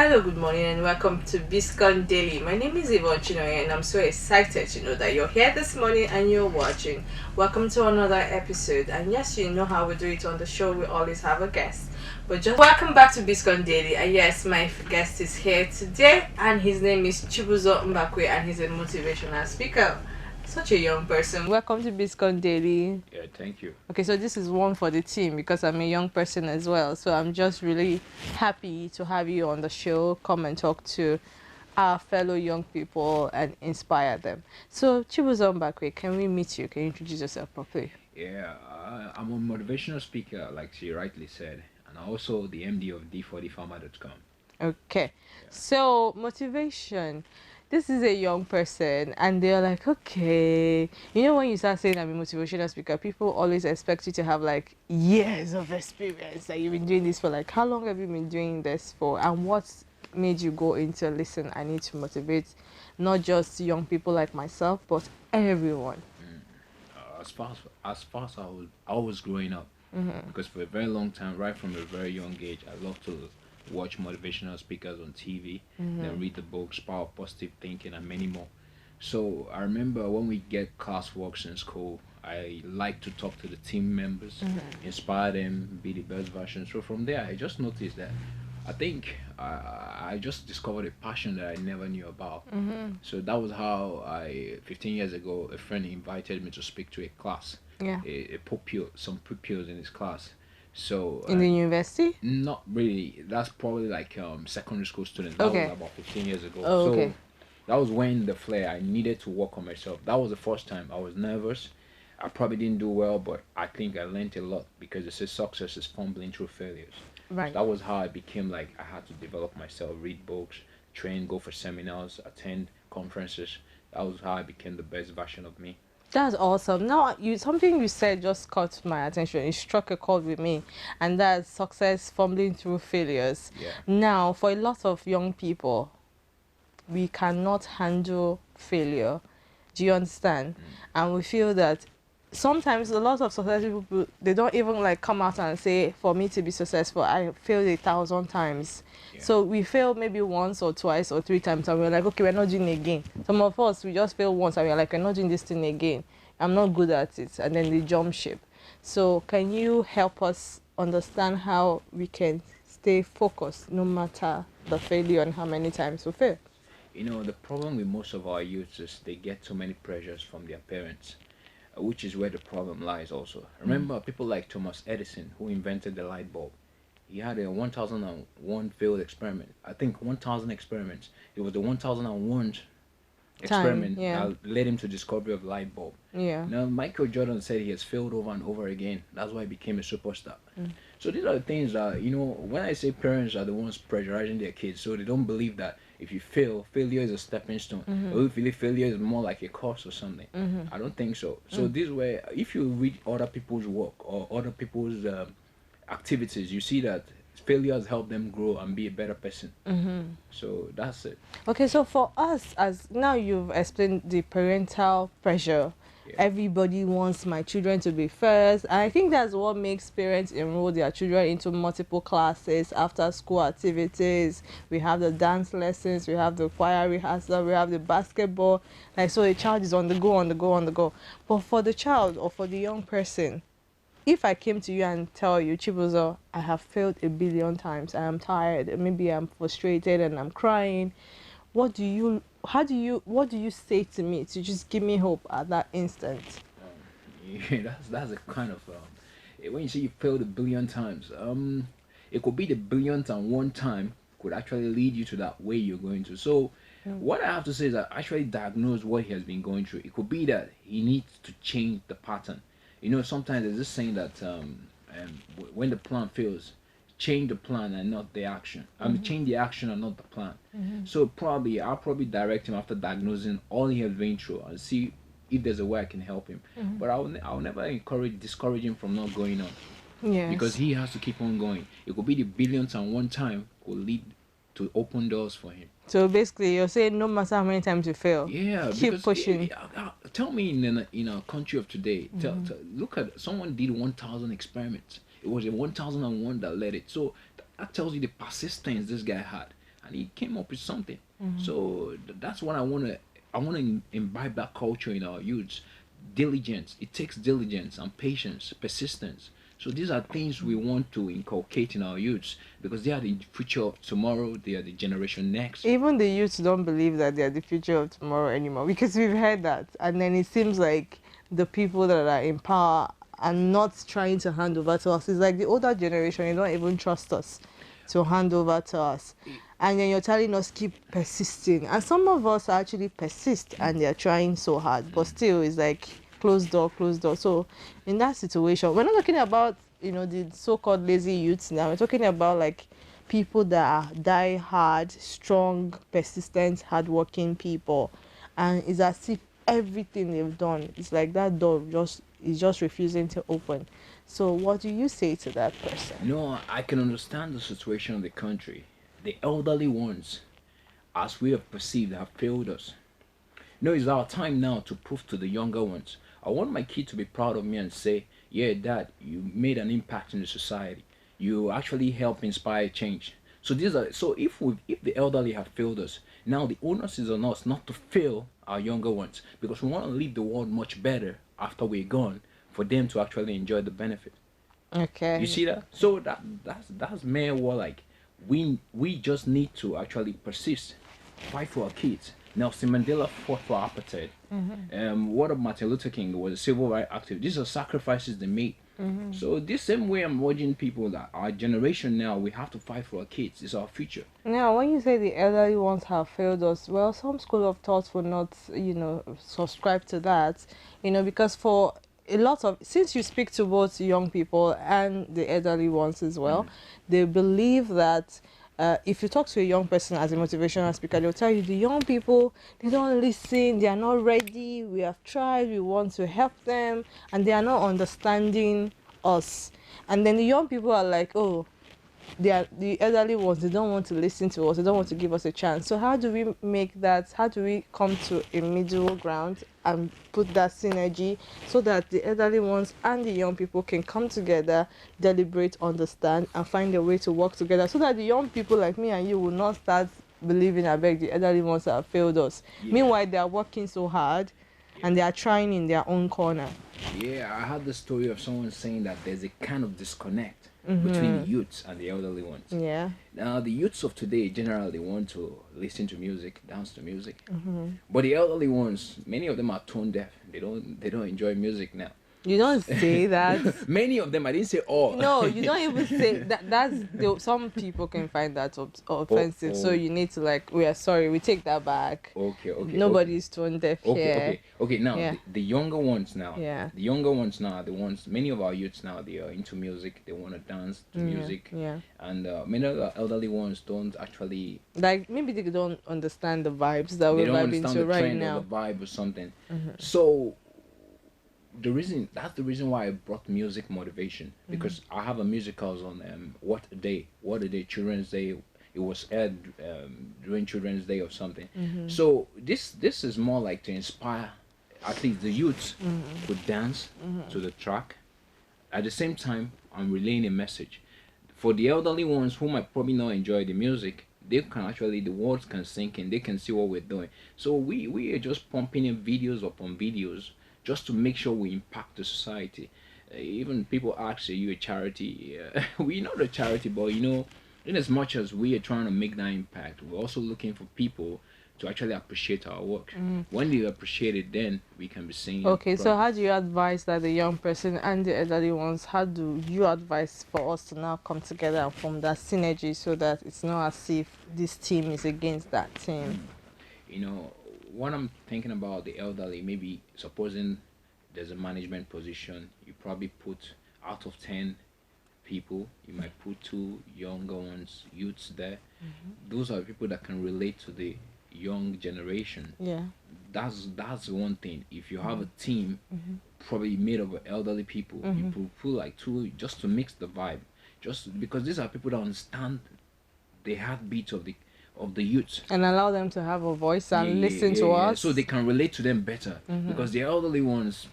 Hello, good morning, and welcome to Biscon Daily. My name is Yvonne and I'm so excited to know that you're here this morning and you're watching. Welcome to another episode. And yes, you know how we do it on the show, we always have a guest. But just welcome back to Biscon Daily. And yes, my guest is here today, and his name is Chibuzo Mbakwe, and he's a motivational speaker. Such a young person. Welcome to Biscon Daily. Yeah, thank you. Okay, so this is one for the team because I'm a young person as well. So I'm just really happy to have you on the show. Come and talk to our fellow young people and inspire them. So Chibuzo Mbakwe, can we meet you? Can you introduce yourself properly? Yeah, I'm a motivational speaker, like she rightly said, and also the MD of D40Pharma.com. Okay, Yeah. so motivation. This is a young person, and they're like, okay, you know, when you start saying I'm a motivational speaker, people always expect you to have like years of experience. Like you've been doing this for like, how long have you been doing this for? And what made you go into listen? I need to motivate not just young people like myself, but everyone. As far as I was growing up, because for a very long time, right from a very young age, I love to watch motivational speakers on TV, then read the books, Power of Positive Thinking, and many more. So I remember when we get classworks in school, I like to talk to the team members, inspire them, be the best version. So from there, I just noticed that I think I just discovered a passion that I never knew about. So that was how 15 years ago, a friend invited me to speak to a class, Yeah. some pupils in his class. So In the university? not really. That's probably like secondary school students. That Okay. was about 15 years ago. Oh, So okay. that was when the flair. I needed to work on myself. That was the first time I was nervous. I probably didn't do well, but I think I learned a lot because they say success is fumbling through failures. Right. That was how I became like I had to develop myself, read books, train, go for seminars, attend conferences. That was how I became the best version of me. That's awesome. Now, something you said just caught my attention. It struck a chord with me, and that's success fumbling through failures. Yeah. Now, for a lot of young people, we cannot handle failure. Do you understand? And we feel that sometimes a lot of successful people, they don't even like come out and say, for me to be successful, I failed 1,000 times. Yeah. So we fail maybe once or twice or three times, and we're like, okay, we're not doing it again. Some of us, we just fail once and we're like, we're not doing this thing again. I'm not good at it. And then they jump ship. So can you help us understand how we can stay focused no matter the failure and how many times we fail? You know, the problem with most of our youths is they get too many pressures from their parents, which is where the problem lies also. Remember people like Thomas Edison, who invented the light bulb. He had a 1001 failed experiment. I think 1000 experiments. It was the 1001 experiment yeah. that led him to discovery of light bulb. Yeah. Now, Michael Jordan said he has failed over and over again. That's why he became a superstar. So these are the things that, you know, when I say parents are the ones pressurizing their kids, so they don't believe that if you fail, failure is a stepping stone. Or if you believe failure is more like a course or something. I don't think so. So this way, if you read other people's work or other people's activities, you see that failure has helped them grow and be a better person. So that's it. Okay, so for us, as now you've explained the parental pressure, Yeah. everybody wants my children to be first. And I think that's what makes parents enroll their children into multiple classes, after school activities. We have the dance lessons, we have the choir rehearsal, we have the basketball. Like, so the child is on the go, on the go, on the go. But for the child or for the young person, if I came to you and tell you, Chibuzo, I have failed 1,000,000,000 times, I am tired, maybe I'm frustrated and I'm crying, what do you say to me to just give me hope at that instant? Yeah, that's a kind of when you say you failed 1,000,000,000 times, it could be the 1,000,000th and one time could actually lead you to that way you're going to. So what I have to say is that I actually diagnose what he has been going through. It could be that he needs to change the pattern. You know, sometimes there's this saying that when the plan fails, change the plan and not the action. I mean, change the action and not the plan. So I'll probably direct him after diagnosing all he has been through and see if there's a way I can help him. But I'll never discourage him from not going on, Yes. because he has to keep on going. It could be the 1,000,000th and one time could lead to open doors for him. So basically, you're saying no matter how many times you fail, Yeah, keep because pushing. tell me in a country of today, look at someone did 1,000 experiments. It was a 1,001 that led it. So that tells you the persistence this guy had. and he came up with something. So that's what I want to imbibe that culture in our youths. Diligence. It takes diligence and patience, persistence. So these are things we want to inculcate in our youths because they are the future of tomorrow. They are the generation next. Even the youths don't believe that they're the future of tomorrow anymore because we've heard that. And then it seems like the people that are in power are not trying to hand over to us. It's like the older generation, they don't even trust us to hand over to us. And then you're telling us keep persisting. And some of us actually persist and they're trying so hard. But still, it's like closed door, closed door. So in that situation, we're not talking about, the so-called lazy youths now. We're talking about like people that are die hard, strong, persistent, hardworking people. And it's as if everything they've done, it's like that door is just refusing to open. So what do you say to that person? No, I can understand the situation of the country. The elderly ones, as we have perceived, have failed us. No, it's our time now to prove to the younger ones. I want my kid to be proud of me and say, yeah, dad, you made an impact in the society. You actually help inspire change. So if the elderly have failed us, now the onus is on us not to fail our younger ones because we want to leave the world much better after we're gone for them to actually enjoy the benefit. You Okay. see that? So that's mere war. Like we just need to actually persist, fight for our kids. Nelson Mandela fought for apartheid. What of Martin Luther King was a civil rights activist. These are sacrifices they made. So this same way I'm urging people that our generation now we have to fight for our kids. It's our future. Now, when you say the elderly ones have failed us, well, some school of thought will not, subscribe to that, because for a lot of, since you speak to both young people and the elderly ones as well, they believe that if you talk to a young person as a motivational speaker, they'll tell you the young people, they don't listen, they are not ready, we have tried, we want to help them, and they are not understanding us. And then the young people are like, oh, they are the elderly ones, they don't want to listen to us, they don't want to give us a chance. So how do we make that, how do we come to a middle ground and put that synergy so that the elderly ones and the young people can come together, deliberate, understand, and find a way to work together so that the young people like me and you will not start believing, I beg, the elderly ones have failed us. Yeah. Meanwhile, they are working so hard and they are trying in their own corner. Yeah, I had the story of someone saying that there's a kind of disconnect between the youths and the elderly ones. Yeah. Now, the youths of today generally want to listen to music, dance to music, but the elderly ones, many of them are tone deaf. They don't enjoy music now. You don't say that. Many of them, I didn't say all. No, you don't even say that. Some people can find that offensive. So oh. you need to like, we are sorry, we take that back. Okay. Nobody's tone deaf here. Okay. Now, Yeah. the younger ones now. Yeah. The younger ones now are the ones. Many of our youths now, they are into music. They want to dance to music. Yeah. And many of the elderly ones don't actually. Like maybe they don't understand the vibes that They we're don't vibing understand to the right trend now. or the vibe or something. So that's the reason why I brought music motivation because I have a musicals on what a day Children's Day. It was aired during Children's Day or something. So this is more like to inspire at least the youths to dance to the track. At the same time, I'm relaying a message for the elderly ones who might probably not enjoy the music. They can actually, the words can sink in. They can see what we're doing. So we are just pumping in videos upon videos just to make sure we impact the society. Even people ask, are you a charity? We're not a charity, but in as much as we are trying to make that impact, we're also looking for people to actually appreciate our work. When they appreciate it, then we can be saying. Okay, so how do you advise that the young person and the elderly ones, how do you advise for us to now come together and form that synergy so that it's not as if this team is against that team? What I'm thinking about the elderly, maybe supposing there's a management position, you probably put out of 10 people, you might put 2 younger ones, youths there. Those are people that can relate to the young generation. Yeah. That's one thing. If you have a team probably made of elderly people, you put like 2 just to mix the vibe. Just because these are people that understand the heartbeat of the youth And allow them to have a voice and listen to us. so they can relate to them better because the elderly ones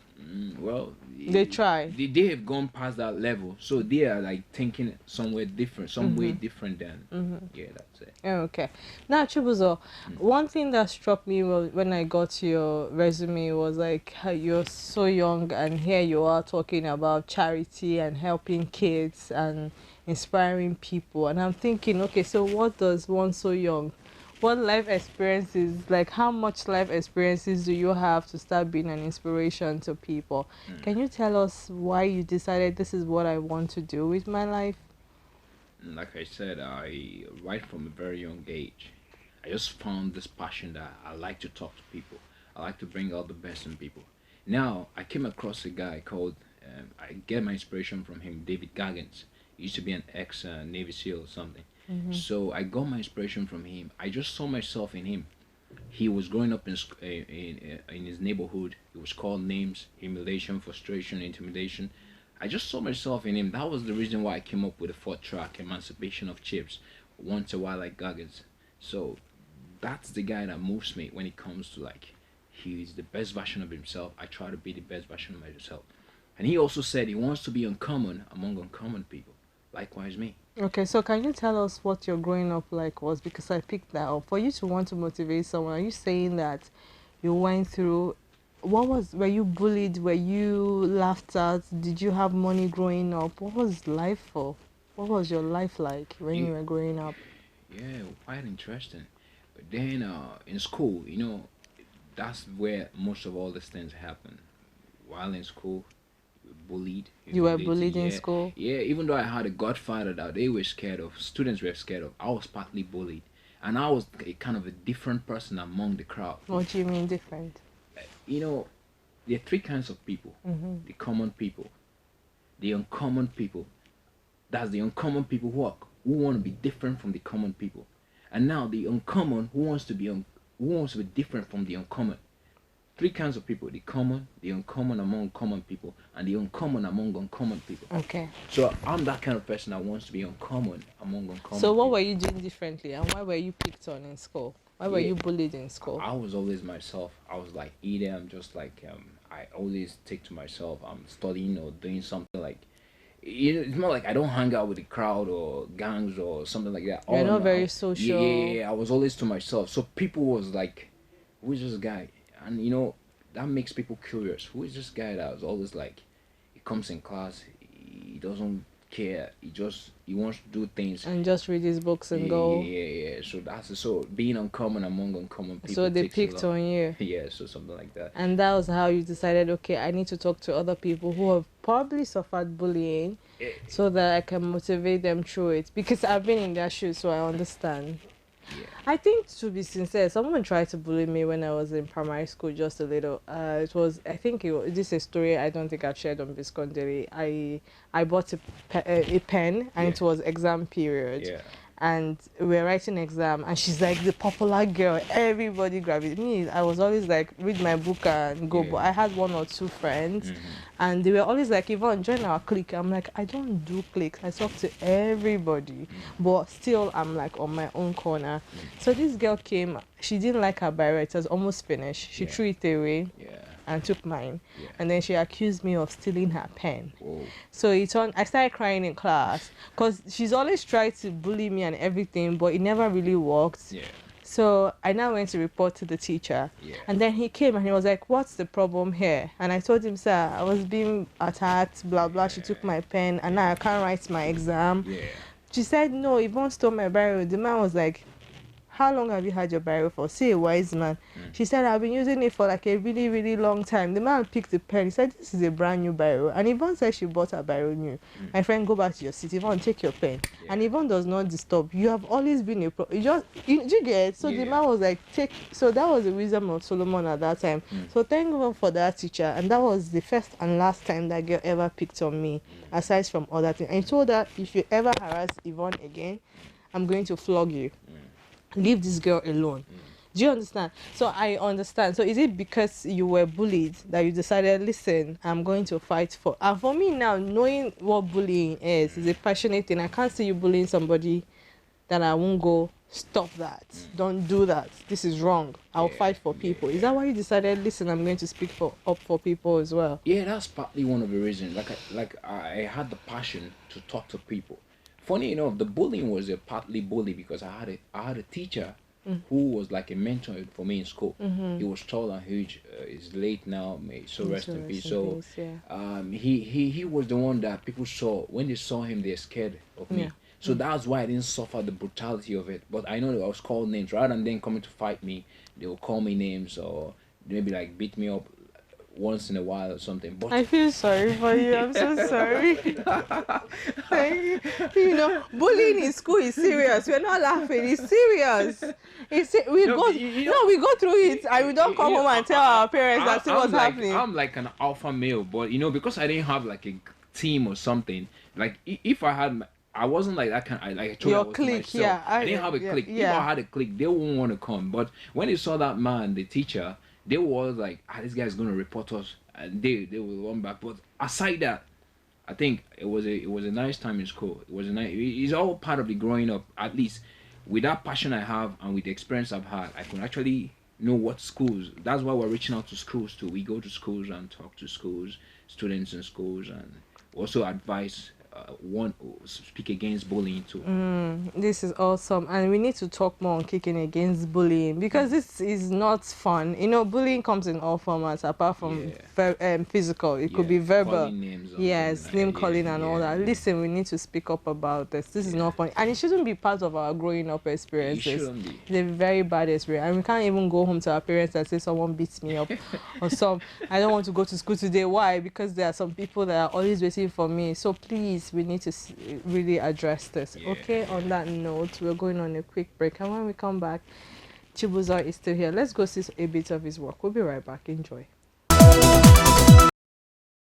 Well, They try. they have gone past that level, so they are like thinking somewhere different, some way different than. Yeah, that's it. Oh, okay. Now, Chibuzo, one thing that struck me when I got your resume was like how you're so young and here you are talking about charity and helping kids and inspiring people. And I'm thinking, okay, so what does one so young, what life experiences, like how much life experiences do you have to start being an inspiration to people? Can you tell us why you decided this is what I want to do with my life? Like I said, I right from a very young age, I just found this passion that I like to talk to people. I like to bring out the best in people. Now I came across a guy called. I get my inspiration from him, David Goggins. He used to be an ex Navy SEAL or something. So I got my inspiration from him. I just saw myself in him. He was growing up in his neighborhood. It was called names, humiliation, frustration, intimidation. I just saw myself in him. That was the reason why I came up with the fourth track, Emancipation of Chips, once a while like Goggins. So that's the guy that moves me when it comes to like he's the best version of himself. I try to be the best version of myself. And he also said he wants to be uncommon among uncommon people. Likewise me. Okay, so can you tell us what your growing up like was? Because I picked that up. For you to want to motivate someone, are you saying that you went through were you bullied? Were you laughed at? Did you have money growing up? What was life for? What was your life like when you Yeah, were growing up? yeah, quite interesting. But then in school, that's where most of all these things happen. While in school, bullied, You were humiliated. bullied in Yeah, school? yeah. Even though I had a godfather that they were scared of, students were scared of. I was partly bullied, and I was a kind of a different person among the crowd. What do you mean different? You know, there are three kinds of people: the common people, the uncommon people. That's the uncommon people who want to be different from the common people, and now the uncommon who wants to be different from the uncommon. Three kinds of people: the common, the uncommon among common people, and the uncommon among uncommon people. Okay. So I'm that kind of person that wants to be uncommon among uncommon So what people. were you doing differently and why were you picked on in school? Why were Yeah, you bullied in school? I was always myself. I was like either I'm just like I always take to myself. I'm studying or doing something like it's not like I don't hang out with the crowd or gangs or something like that. You're All not in very yeah, yeah, social. yeah, I was always to myself. So people was like, who is this guy? And that makes people curious. Who is this guy that was always like, he comes in class, he doesn't care. He wants to do things. And just read his books Yeah, and yeah, go. yeah, yeah. So so being uncommon among uncommon So people they takes a picked lot. on you. Yeah, so something like that. And that was how you decided, okay, I need to talk to other people who have probably suffered bullying Eh, so that I can motivate them through it. Because I've been in their shoes, so I understand. Yeah. I think, to be sincere, someone tried to bully me when I was in primary school just a little. This is a story I don't think I've shared on Biscon TV. I bought a pen and Yeah. it was exam period. Yeah. And we were writing exam and she's like the popular girl, everybody gravitated me. I was always like read my book and go, Yeah. but I had one or two friends and they were always like, Yvonne, join our clique. I'm like, I don't do cliques, I talk to everybody, but still I'm like on my own corner. So this girl came, she didn't like her biro, it was almost finished, she Yeah. threw it away Yeah. and took mine. Yeah. And then she accused me of stealing her pen. Whoa. So I started crying in class because she's always tried to bully me and everything, but it never really worked. Yeah. So I now went to report to the teacher. Yeah. And then he came and he was like, what's the problem here? And I told him, sir, I was being attacked, blah, blah. She took my pen and now I can't write my exam. Yeah. She said, no, Yvonne stole my Bible. The man was like, how long have you had your Bible for? Say a wise man. She said, I've been using it for like a really, really long time. The man picked the pen. He said, this is a brand new Bible. And Yvonne said she bought her Bible new. My friend, go back to your seat. Yvonne, take your pen. Yeah. And Yvonne does not disturb. You have always been a pro. Do you get it? So the Yeah. man was like, so that was the wisdom of Solomon at that time. So thank God for that teacher. And that was the first and last time that girl ever picked on me, aside from other things. And he told her, if you ever harass Yvonne again, I'm going to flog you. Leave this girl alone. Do you understand? So I understand. So is it because you were bullied that you decided, listen, I'm going to fight for? And for me now, knowing what bullying is a passionate thing. I can't see you bullying somebody then I won't go, stop that, don't do that, this is wrong, I'll fight for people. Is that why you decided, listen, I'm going to speak up for people as well? Yeah, that's partly one of the reasons. I had the passion to talk to people. Funny enough, the bullying was a partly bully because I had a teacher who was like a mentor for me in school. He was tall and huge. He's late now, may so rest in peace. So, he was the one that people saw when they saw him, they're scared of me. So that's why I didn't suffer the brutality of it. But I know that I was called names rather than them coming to fight me. They will call me names or maybe like beat me up once in a while or something. But I feel sorry for you. I'm so sorry. You know, bullying in school is serious. We're not laughing. It's serious. We go through it and we don't come home and tell our parents that see what's happening. I'm like an alpha male, but because I didn't have like a team or something. Like if I had, I wasn't like that kind. I told you I was clique, myself. I didn't have a clique. If I had a clique, they wouldn't want to come. But when they saw that man, the teacher, they were like, this guy's gonna report us, and they will run back. But aside that, I think it was a nice time in school. It was a nice. It's all part of the growing up. At least with that passion I have and with the experience I've had, I can actually know what schools. That's why we're reaching out to schools too. We go to schools and talk to schools, students in schools, and also advise. Speak against bullying too. This is awesome, and we need to talk more on kicking against bullying because this is not fun. You know, bullying comes in all formats apart from physical. It could be verbal, name calling and all that. Listen, we need to speak up about this. This is not fun, and it shouldn't be part of our growing up experiences. It shouldn't be. It's a very bad experience, and we can't even go home to our parents and say someone beats me up or I don't want to go to school today. Why? Because there are some people that are always waiting for me. So please, we need to really address this. Okay, on that note, we're going on a quick break, and when we come back, Chibuzo is still here. Let's go see a bit of his work. We'll be right back. Enjoy.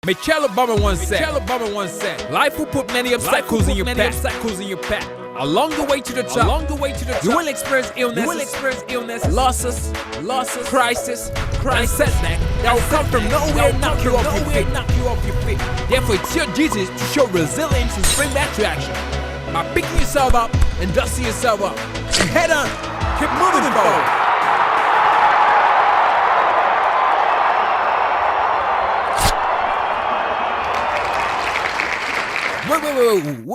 Michelle Obama once said, life will put many obstacles in your path. Along the way to the top, you will experience illness, losses, crisis, and setback that will come from nowhere and knock you off your feet. Therefore, it's your duty to show resilience and spring back to action by picking yourself up and dusting yourself up. And head on, keep moving forward.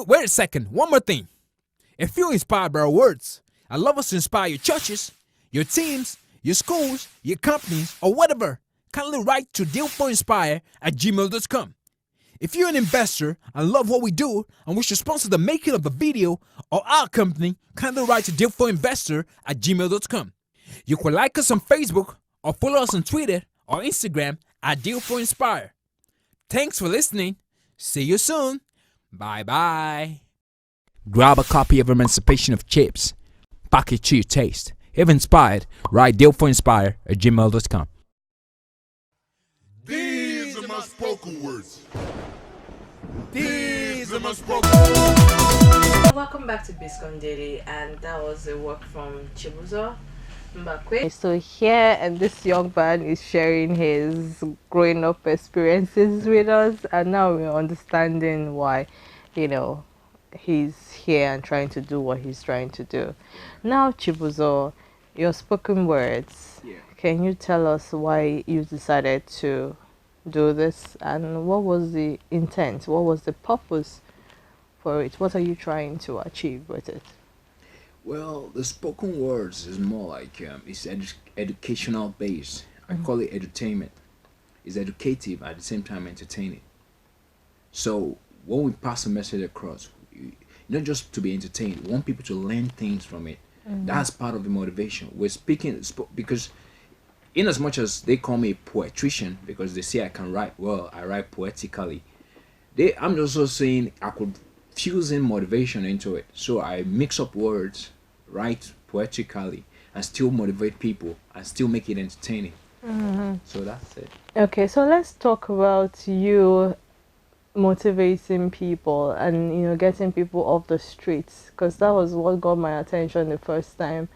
Wait a second. One more thing. If you're inspired by our words, I'd love us to inspire your churches, your teams, your schools, your companies, or whatever. Kindly write to dealforinspire@gmail.com. If you're an investor and love what we do and wish to sponsor the making of a video or our company, kindly write to dealforinvestor@gmail.com. You can like us on Facebook or follow us on Twitter or Instagram @dealforinspire. Thanks for listening. See you soon. Bye-bye. Grab a copy of Emancipation of Chips. Pack it to your taste. If inspired, write dealforinspire@gmail.com. These are my spoken words. Welcome back to Biscon Daily, and that was a work from Chibuzo Mbakwe. So here, and this young man is sharing his growing up experiences with us, and now we're understanding why, he's here and trying to do what he's trying to do. Now, Chibuzo, your spoken words. Yeah. Can you tell us why you decided to do this, and what was the intent? What was the purpose for it? What are you trying to achieve with it? Well, the spoken words is more like it's educational based. I call it edutainment. It's educative at the same time entertaining. So when we pass a message across, not just to be entertained, we want people to learn things from it. That's part of the motivation. We're speaking because in as much as they call me a poetrician because they say I can write well, I write poetically. I'm also saying I could fuse in motivation into it. So I mix up words, write poetically, and still motivate people and still make it entertaining. So that's it. Okay, so let's talk about you motivating people and getting people off the streets, because that was what got my attention the first time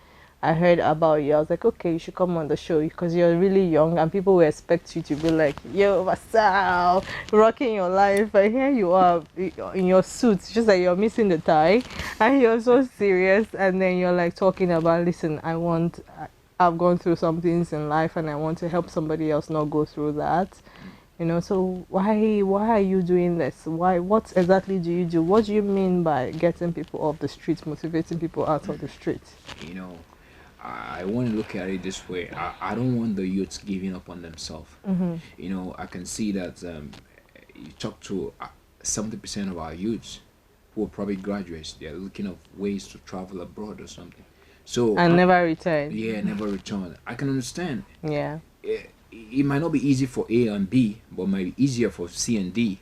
I heard about you, I was like, okay, you should come on the show because you're really young and people will expect you to be like, yo, what's up, rocking your life. But here you are in your suit, just like you're missing the tie, and you're so serious. And then you're like talking about, listen, I've gone through some things in life and I want to help somebody else not go through that. You know, so why are you doing this? What exactly do you do? What do you mean by getting people off the streets, motivating people out of the streets? You know, I want to look at it this way. I don't want the youths giving up on themselves. You know, I can see that you talk to 70% of our youths who are probably graduates. They're looking at ways to travel abroad or something. So And never return. yeah, never return. I can understand. Yeah. It might not be easy for A and B, but might be easier for C and D.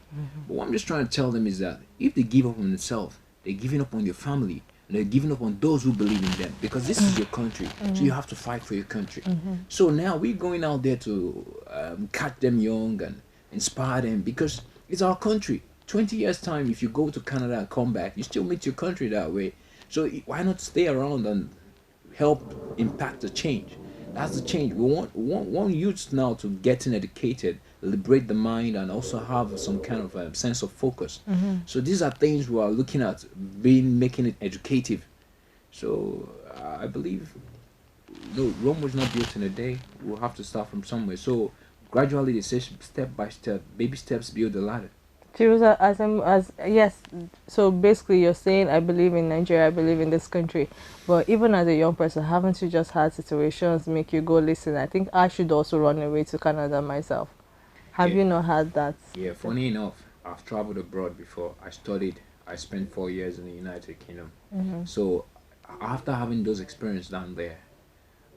But what I'm just trying to tell them is that if they give up on themselves, they're giving up on your family, and they're giving up on those who believe in them, because this is your country, so you have to fight for your country. So now we're going out there to catch them young and inspire them, because it's our country. 20 years time, if you go to Canada and come back, you still meet your country that way. So why not stay around and help impact the change? That's the change. We want youths now to getting educated, liberate the mind, and also have some kind of sense of focus. So these are things we are looking at, making it educative. So I believe, no, Rome was not built in a day. We'll have to start from somewhere. So gradually, they say step by step, baby steps build the ladder. Firuza, as yes, so basically you're saying I believe in Nigeria, I believe in this country, but even as a young person, haven't you just had situations make you go, listen, I think I should also run away to Canada myself? Have Yeah. you not had that? Yeah, funny enough, I've traveled abroad before. I spent 4 years in the United Kingdom. So after having those experiences down there,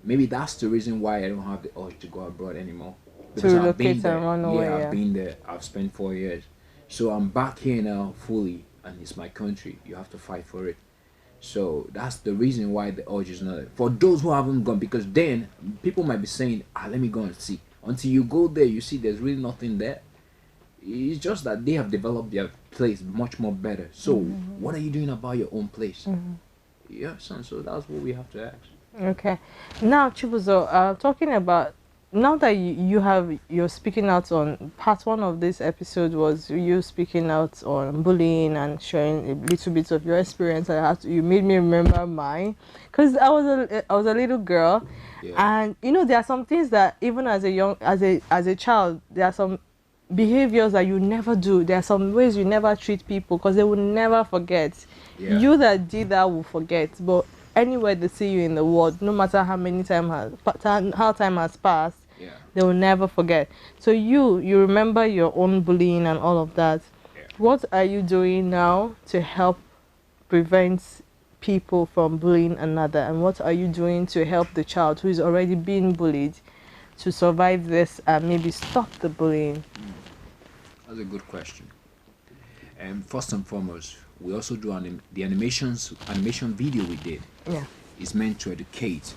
maybe that's the reason why I don't have the urge to go abroad anymore. To relocate and run away, Yeah, yeah. I've been there. I've spent 4 years. So I'm back here now fully, and it's my country. You have to fight for it. So that's the reason why the urge is not there. For those who haven't gone, because then people might be saying, let me go and see. Until you go there, you see there's really nothing there. It's just that they have developed their place much more better. So what are you doing about your own place? Yeah, son, so that's what we have to ask. Okay. Now, Chibuzo, talking about, now that you're speaking out on, part one of this episode was you speaking out on bullying and sharing a little bit of your experience. You made me remember mine, because I was a little girl, and you know there are some things that even as a child, there are some behaviors that you never do. There are some ways you never treat people because they will never forget. Yeah. You that did that will forget, but anywhere they see you in the world, no matter how time has passed, they will never forget. So you remember your own bullying and all of that. What are you doing now to help prevent people from bullying another, and what are you doing to help the child who is already being bullied to survive this and maybe stop the bullying? That's a good question. And first and foremost, we also do the animation video we did. Yeah. Is meant to educate.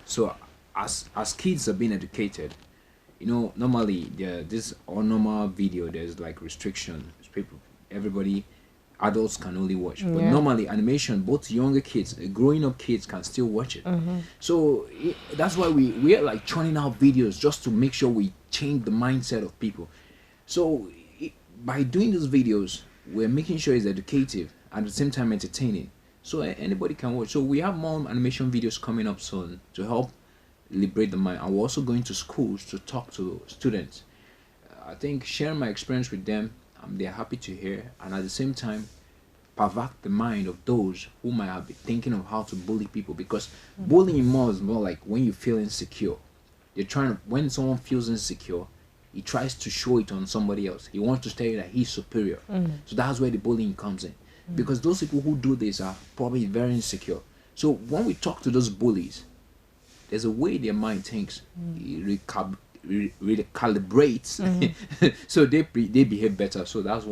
So as kids are being educated, you know, normally this or normal video there's like restrictions. Everybody, adults can only watch. But normally animation, both younger kids, growing up kids can still watch it. So that's why we are like churning out videos just to make sure we change the mindset of people. So by doing those videos, we're making sure it's educative and at the same time entertaining. So anybody can watch. So we have more animation videos coming up soon to help liberate the mind. And we're also going to schools to talk to students. I think sharing my experience with them, they're happy to hear. And at the same time, pervert the mind of those who might have been thinking of how to bully people. Because bullying is more like when you feel insecure. When someone feels insecure, he tries to show it on somebody else. He wants to tell you that he's superior. So that's where the bullying comes in. Because those people who do this are probably very insecure. So when we talk to those bullies, there's a way their mind thinks. It recalibrates. So they behave better. So that's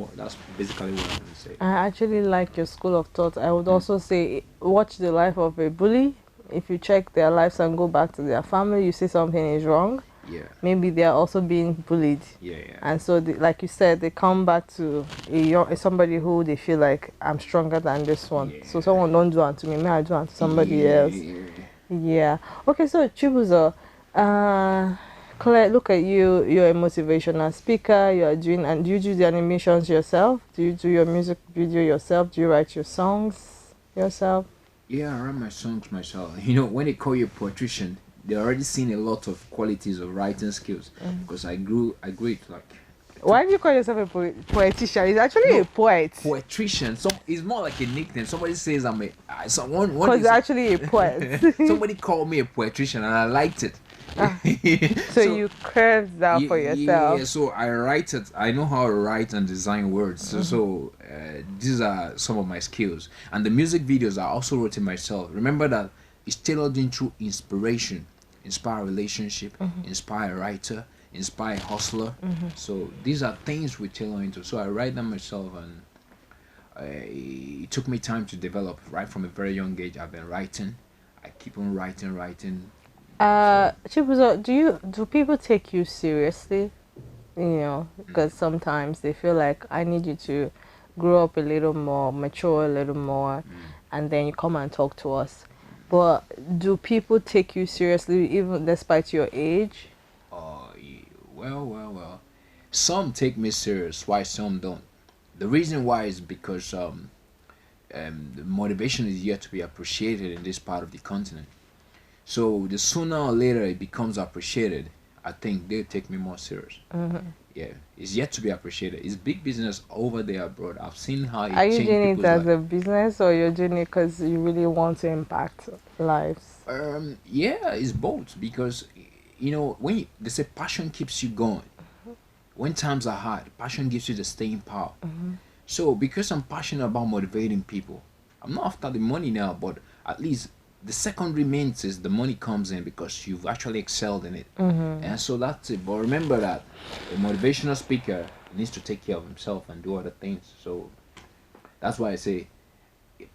basically what I'm going to say. I actually like your school of thought. I would also say watch the life of a bully. If you check their lives and go back to their family, you see something is wrong. Maybe they are also being bullied. And so like you said, they come back to somebody who they feel like, I'm stronger than this one. So someone don't do it to me, may I do it to somebody else. Yeah. Okay, so Chibuzo, Claire, look at you. You're a motivational speaker. You are doing, and do you do the animations yourself? Do you do your music video yourself? Do you write your songs yourself? Yeah, I write my songs myself. You know, when they call you a poetician, they already seen a lot of qualities of writing skills because I grew it like Why do you call yourself a poetician? He's actually a no poet. poetician. So it's more like a nickname. Somebody says I'm a someone one Because day you're actually a poet. somebody called me a poetician and I liked it. So you curved that for yourself. Yeah, so I write it. I know how to write and design words. So these are some of my skills. And the music videos I also wrote it myself. Remember that it's tailored into inspiration, inspire relationship, inspire writer, inspire hustler. So these are things we tailor into. So I write them myself, and it took me time to develop. Right from a very young age, I've been writing. I keep on writing. Chibuzo, do people take you seriously? You know, because sometimes they feel like I need you to grow up a little more, mature a little more, and then you come and talk to us. But do people take you seriously even despite your age? Well. Some take me serious, why some don't. The reason why is because the motivation is yet to be appreciated in this part of the continent. So the sooner or later it becomes appreciated, I think they'll take me more serious. Yeah, it's yet to be appreciated. It's big business over there abroad. I've seen how it Are you changed doing it people's as life. a business or you're doing it because you really want to impact lives? Yeah, it's both because you know when they say passion keeps you going. When times are hard, passion gives you the staying power. So because I'm passionate about motivating people, I'm not after the money now, but at least the secondary means is the money comes in because you've actually excelled in it. And so that's it. But remember that a motivational speaker needs to take care of himself and do other things. So that's why I say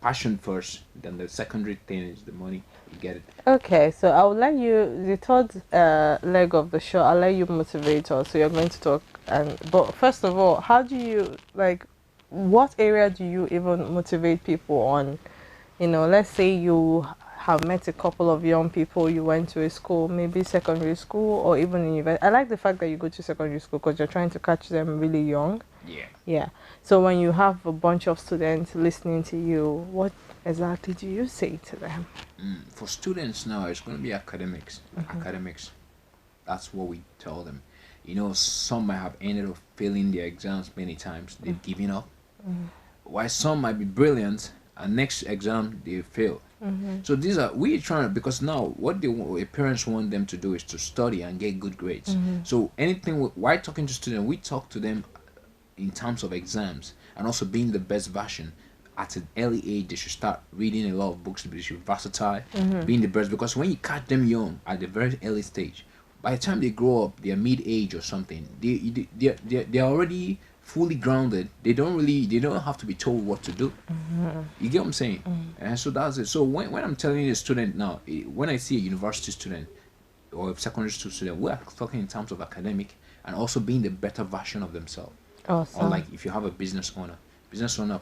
passion first, then the secondary thing is the money. You get it. Okay, so I would like you, the third leg of the show, I'll let you motivate us. So you're going to talk, but first of all, how do you, like, what area do you even motivate people on? You know, let's say you have met a couple of young people, you went to a school, maybe secondary school or even university. I like the fact that you go to secondary school because you're trying to catch them really young. Yeah. Yeah. So when you have a bunch of students listening to you, what exactly do you say to them? For students now, it's going to be academics. Academics. That's what we tell them. You know, some might have ended up failing their exams many times. They've given up. While some might be brilliant, and next exam they fail. So these are we trying to, because now what parents want them to do is to study and get good grades. So anything while talking to students, we talk to them in terms of exams and also being the best version. At an early age, they should start reading a lot of books. They should be versatile, being the best. Because when you catch them young at the very early stage, by the time they grow up, they're mid-age or something. They're already fully grounded. They don't have to be told what to do. You get what I'm saying? And so that's it. So when I'm telling a student now, when I see a university student or a secondary school student, we're talking in terms of academic and also being the better version of themselves. Awesome. Or like if you have a business owner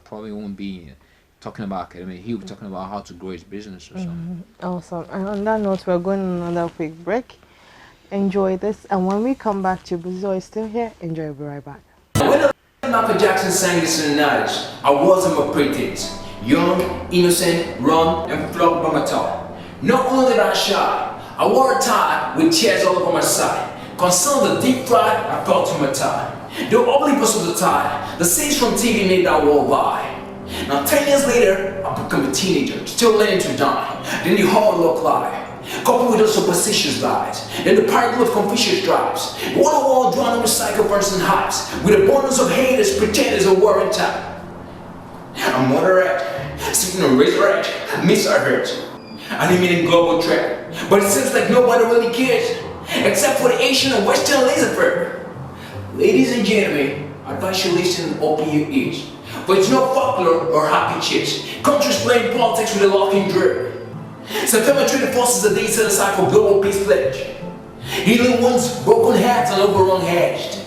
probably won't be talking about academic. He'll be talking about how to grow his business or something. Awesome. And on that note, we're going on another quick break. Enjoy this, and when we come back, Chibuzo is still here. Enjoy. We'll be right back. When Michael Jackson sang this in the 90s, I wasn't a pretense. Young, innocent, run, and flogged by my top. Not only did I shy, I wore a tie with tears all over my side. Concealing the deep pride I felt to my tie. The ugly parts of the tie, the scenes from TV made that wall by. Now 10 years later, I become a teenager, still learning to die. Then the hard luck lie, coupled with those superstitious lies. Then the parable of Confucius drives. Wall-to-wall drawn with psycho-person hypes, with abundance of haters, pretenders, and warring type. I'm moderate, sitting on razor edge, miss I hurt. I didn't mean a global threat, but it seems like nobody really cares, except for the Asian and Western laser. Ladies and gentlemen, I advise you listen and open your ears. But it's no folklore or happy chicks. Countries playing politics with a locking drip. September 24th is the day set aside for global peace pledge. Healing wounds, broken hearts, and overrun hedged.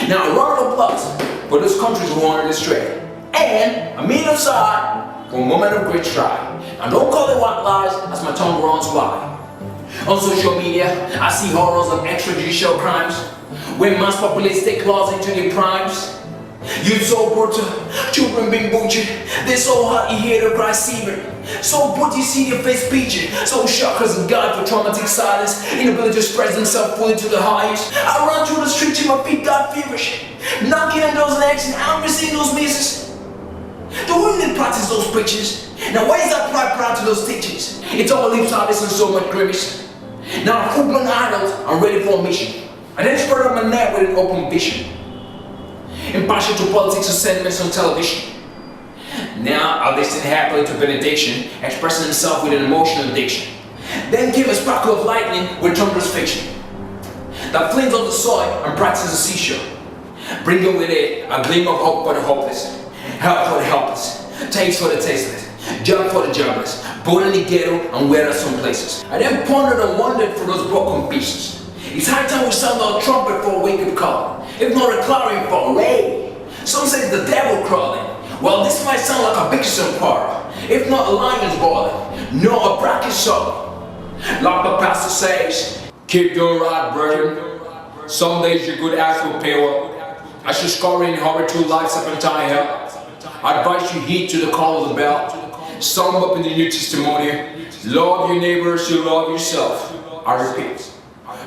Now a round of applause for those countries who wanted astray. And a mean aside for a moment of great stride. And don't call it white lies as my tongue rolls. months by. On social media, I see horrors of extrajudicial crimes, where mass populace take laws into their primes. Youth so brutal, children being butchered. They so hot you hear the cry searing. So put you see their face peaching. So shockers and God for traumatic silence. Inability to express themselves fully to the highest. I run through the street till my feet got feverish. Knocking on those necks and I'm receiving those misses. The women practice those preachings. Now why is that pride proud to those teachings? It's all lip service and so much grimace. Now I'm full-blown adult, I'm ready for a mission. I then spread out my net with an open vision. Impartial to politics and sentiments on television. Now I listen happily to benediction, expressing himself with an emotional addiction. Then came a sparkle of lightning with thunderous fiction that flings on the soil and practices the seashore, bringing with it a gleam of hope for the hopeless, help for the helpless, taste for the tasteless, job for the jobless, born in the ghetto and where are some places. I then pondered and wondered for those broken pieces. It's high time we sound our trumpet for a wake-up call, if not a clarion for a ray. Some say it's the devil crawling. Well, this might sound like a Bixson parlor, if not a lion's boiling, no a bracket song. Like the pastor says, keep doing right, brethren. Some days your good acts will pay well. I should score in hurry to life serpentine hell. I advise you heed to the call of the bell. Summed up in the New Testament, love your neighbor as you love yourself. I repeat,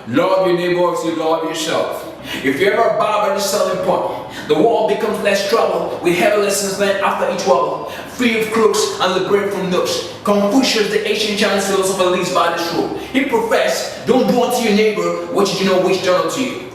love your neighbor as you love yourself. If you ever bow by the selling point, the world becomes less trouble, with heavy lessons learned after each wobble, free of crooks and liberated from nooks. Confucius, the ancient Chinese philosopher, leads by this rule. He professed, don't do unto your neighbor what you do not wish done unto you.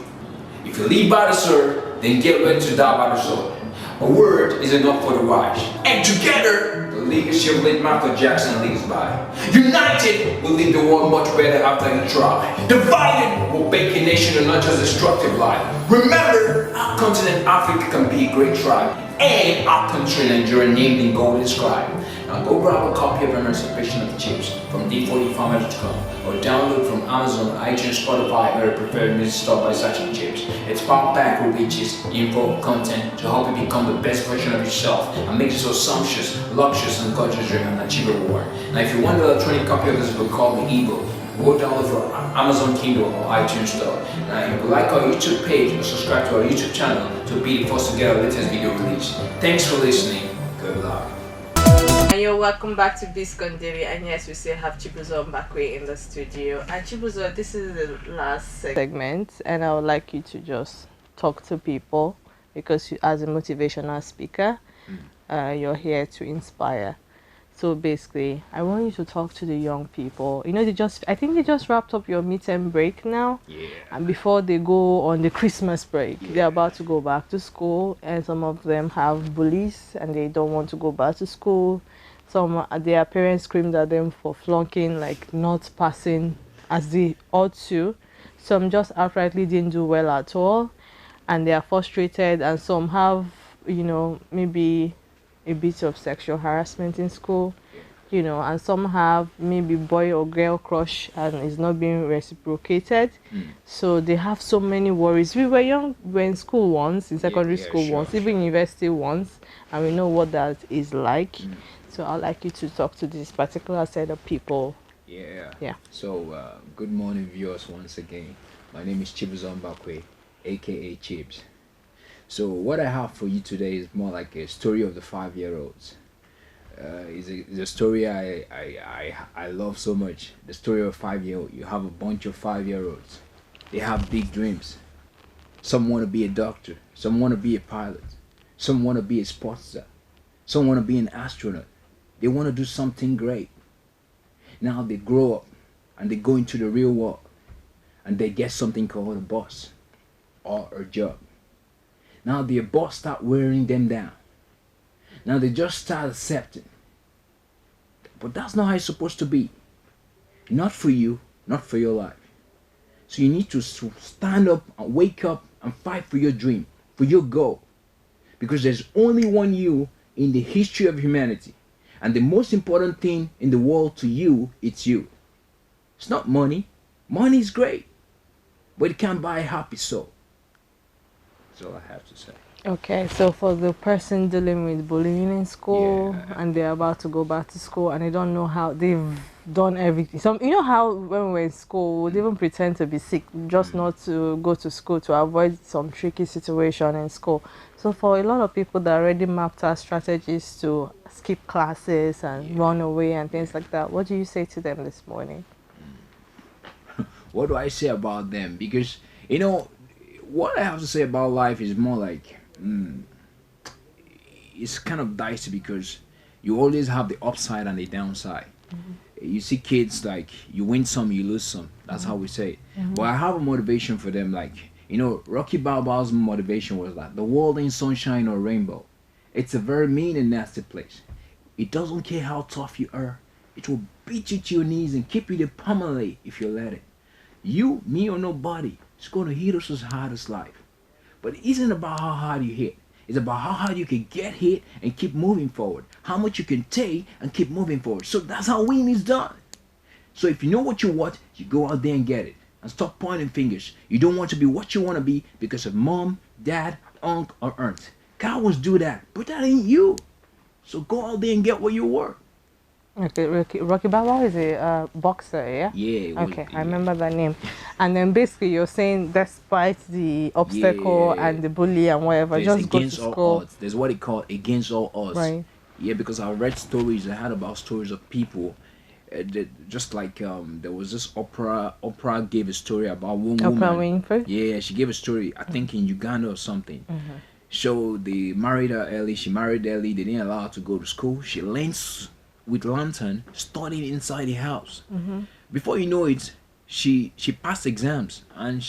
If you live by the sword, then get ready to die by the sword. A word is enough for the wise. And together, the legacy of late Michael Jackson leads by. United, we'll leave the world much better after you try. Divided, we'll bake a nation and not just destructive life. Remember, our continent Africa can be a great tribe. And our country Nigeria named in golden scribe. Now go grab a copy of Emancipation of Chips from d40farmers.com or download from Amazon, iTunes, Spotify, or your preferred music store by searching Chips. It's powered back with riches, info, content to help you become the best version of yourself and make you so sumptuous, luxurious, and gorgeous dream and achieve a reward. Now if you want the electronic copy of this book called The Eagle, go download from Amazon Kindle or iTunes Store. Now if you like our YouTube page or subscribe to our YouTube channel to be the first to get our latest video release. Thanks for listening. Good luck. And you're welcome back to Biscon TV, and yes, we still have Chibuzo Mbakwe in the studio. And Chibuzo, this is the last segment, and I would like you to just talk to people because you, as a motivational speaker, you're here to inspire. So basically, I want you to talk to the young people. You know, I think they just wrapped up your midterm break now. Yeah. And before they go on the Christmas break, they're about to go back to school, and some of them have bullies and they don't want to go back to school. Some their parents screamed at them for flunking, like not passing as they ought to. Some just outrightly didn't do well at all, and they are frustrated. And some have, you know, maybe a bit of sexual harassment in school, you know, and some have maybe boy or girl crush and it's not being reciprocated. So they have so many worries. We were young, we were in school once, in secondary school once, even university once, and we know what that is like. So I'd like you to talk to this particular set of people. Yeah. So good morning, viewers, once again. My name is Chibuzo Mbakwe, aka Chibs. So what I have for you today is more like a story of the 5-year-olds. It's a story I love so much. The story of a 5-year-old. You have a bunch of 5-year-olds. They have big dreams. Some want to be a doctor. Some want to be a pilot. Some want to be a sports star. Some want to be an astronaut. They want to do something great. Now they grow up and they go into the real world and they get something called a boss or a job. Now their boss start wearing them down. Now they just start accepting. But that's not how it's supposed to be. Not for you, not for your life. So you need to stand up and wake up and fight for your dream, for your goal. Because there's only one you in the history of humanity. And the most important thing in the world to you, it's you. It's not money. Money is great, but it can't buy a happy soul. That's all I have to say. Okay, so for the person dealing with bullying in school and they're about to go back to school and they don't know how, they've done everything. Some, you know how when we're in school, we'd even pretend to be sick just not to go to school to avoid some tricky situation in school. So for a lot of people that already mapped out strategies to skip classes and run away and things like that, what do you say to them this morning? What do I say about them? Because you know, what I have to say about life is more like it's kind of dicey because you always have the upside and the downside. You see kids like you win some, you lose some. That's how we say it. But I have a motivation for them. Like you know, Rocky Balboa's motivation was that the world ain't sunshine or rainbow. It's a very mean and nasty place. It doesn't care how tough you are. It will beat you to your knees and keep you there permanently if you let it. You, me, or nobody is going to hit us as hard as life. But it isn't about how hard you hit. It's about how hard you can get hit and keep moving forward. How much you can take and keep moving forward. So that's how winning is done. So if you know what you want, you go out there and get it. And stop pointing fingers. You don't want to be what you want to be because of mom, dad, uncle, or aunt. Cowards do that, but that ain't you. So go out there and get what you worth. Okay, Rocky Balboa is a boxer, yeah? Yeah. Okay, I remember that name. And then basically you're saying despite the obstacle and the bully and whatever, There's just go to against all school. odds. There's what they call against all odds. Right. Yeah, because I read stories. I heard about stories of people. That just like there was this Oprah gave a story about one woman. Oprah Winfrey? Yeah, she gave a story. I think in Uganda or something. So they married her early. She married early. They didn't allow her to go to school. She learns with lantern, studying inside the house. Before you know it, she passed exams and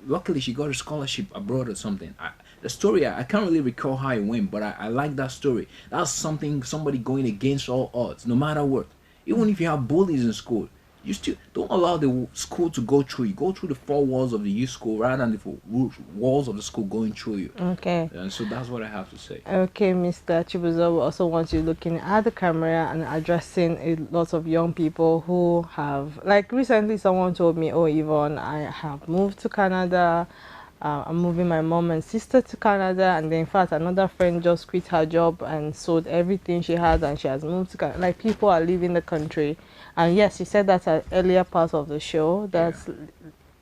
luckily she got a scholarship abroad or something. The story I can't really recall how it went, but I like that story. That's somebody going against all odds, no matter what. Even if you have bullies in school, you still don't allow the school to go through you. Go through the four walls of the youth school rather than the walls of the school going through you. Okay. And so that's what I have to say. Okay, Mr. Chibuzo, we also want you looking at the camera and addressing a lot of young people who have, like recently someone told me, oh Yvonne, I have moved to Canada. I'm moving my mom and sister to Canada, and then in fact another friend just quit her job and sold everything she had and she has moved to Canada. Like people are leaving the country. And yes, you said that at earlier part of the show, that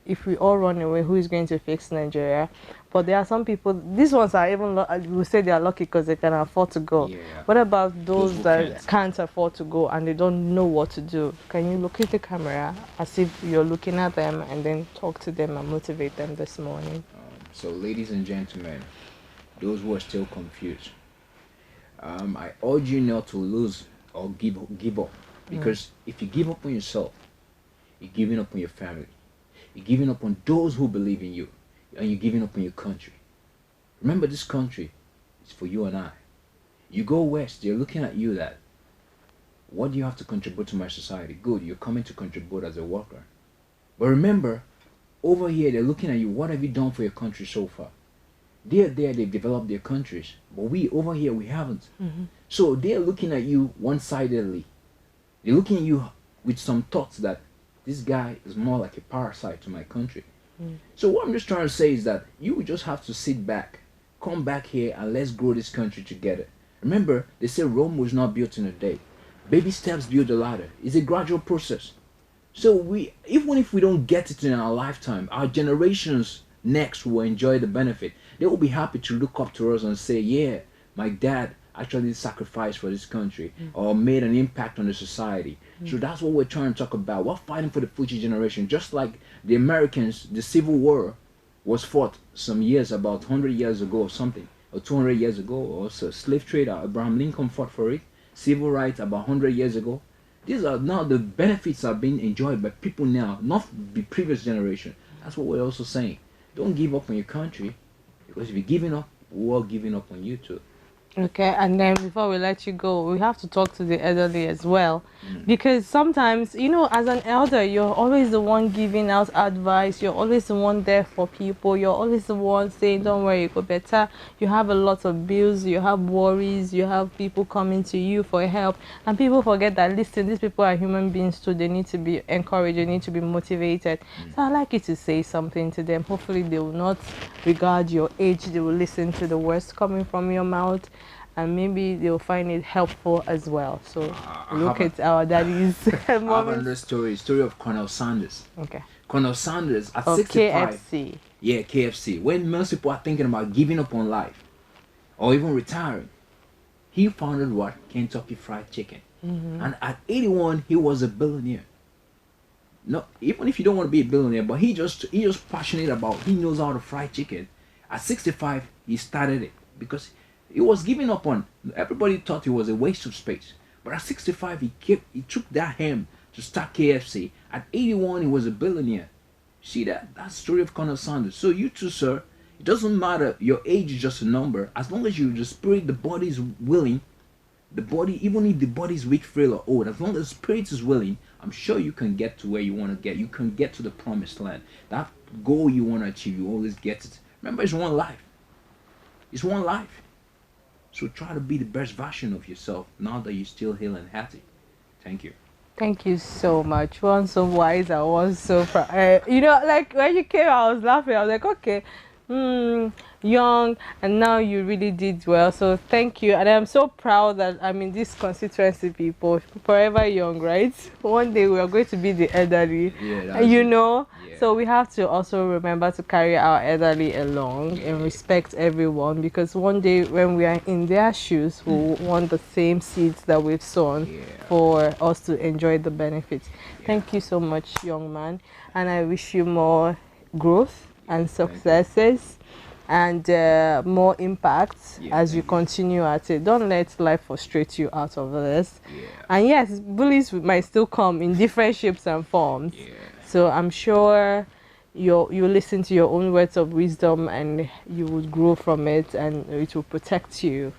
if we all run away, who is going to fix Nigeria? But there are some people, these ones are even, we say they are lucky because they can afford to go. Yeah. What about those who that can't afford to go and they don't know what to do? Can you look at the camera as if you're looking at them and then talk to them and motivate them this morning? So ladies and gentlemen, those who are still confused, I urge you not to lose or give up. Because if you give up on yourself, you're giving up on your family. You're giving up on those who believe in you. And you're giving up on your country. Remember, this country is for you and I. You go west, they're looking at you that, what do you have to contribute to my society? Good, you're coming to contribute as a worker. But remember, over here, they're looking at you, what have you done for your country so far? They're there, they've developed their countries. But we, over here, we haven't. So they're looking at you one-sidedly. They're looking at you with some thoughts that this guy is more like a parasite to my country. So what I'm just trying to say is that you just have to sit back, come back here, and let's grow this country together. Remember, they say Rome was not built in a day. Baby steps build a ladder. It's a gradual process. So even if we don't get it in our lifetime, our generations next will enjoy the benefit. They will be happy to look up to us and say, yeah, my dad actually sacrificed for this country or made an impact on the society. So that's what we're trying to talk about. We're fighting for the future generation. Just like the Americans, the Civil War was fought some years, about 100 years ago or something, or 200 years ago. Also, slave trade, Abraham Lincoln fought for it. Civil rights about 100 years ago. These are now the benefits are being enjoyed by people now, not the previous generation. That's what we're also saying. Don't give up on your country, because if you're giving up, we're all giving up on you too. Okay, and then before we let you go, we have to talk to the elderly as well. Because sometimes, you know, as an elder, you're always the one giving out advice. You're always the one there for people. You're always the one saying, don't worry, you go better. You have a lot of bills. You have worries. You have people coming to you for help. And people forget that, listen, these people are human beings too. They need to be encouraged. They need to be motivated. So I'd like you to say something to them. Hopefully they will not regard your age. They will listen to the words coming from your mouth. and maybe they'll find it helpful as well. So I look have at our daddies I have mommies. another story of Colonel Sanders. Okay. Colonel Sanders at Or 65. KFC. Yeah, KFC. When most people are thinking about giving up on life or even retiring, he founded what? Kentucky Fried Chicken. And at 81, he was a billionaire. No, even if you don't want to be a billionaire, but he just passionate about. He knows how to fry chicken. At 65, he started it because he was giving up on. Everybody thought it was a waste of space, but at 65, he took that ham to start KFC. At 81, he was a billionaire. See that story of Colonel Sanders. So you too, sir. It doesn't matter. Your age is just a number. As long as you the spirit, the body is willing. The body, even if the body is weak, frail, or old, as long as the spirit is willing, I'm sure you can get to where you want to get. You can get to the promised land. That goal you want to achieve, you always get it. Remember, it's one life. It's one life. So try to be the best version of yourself now that you're still healed and healthy. Thank you. Thank you so much. One so wise, I was so proud. You know, like when you came, I was laughing. I was like, okay, young, and now you really did well. So thank you, and I'm so proud that I'm in this constituency. People, forever young, right? One day we are going to be the elderly. Yeah, You know. Yeah. So we have to also remember to carry our elderly along and respect everyone, because one day when we are in their shoes, we'll want the same seeds that we've sown for us to enjoy the benefits. Thank you so much, young man, and I wish you more growth and successes and more impact as you continue at it. Don't let life frustrate you out of this. And yes, bullies might still come in different shapes and forms. So I'm sure you listen to your own words of wisdom and you will grow from it, and it will protect you.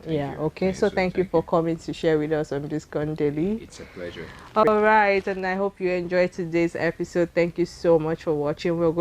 Okay. So thank you for coming to share with us on Biscon Daily. It's a pleasure. All right, and I hope you enjoyed today's episode. Thank you so much for watching. We're going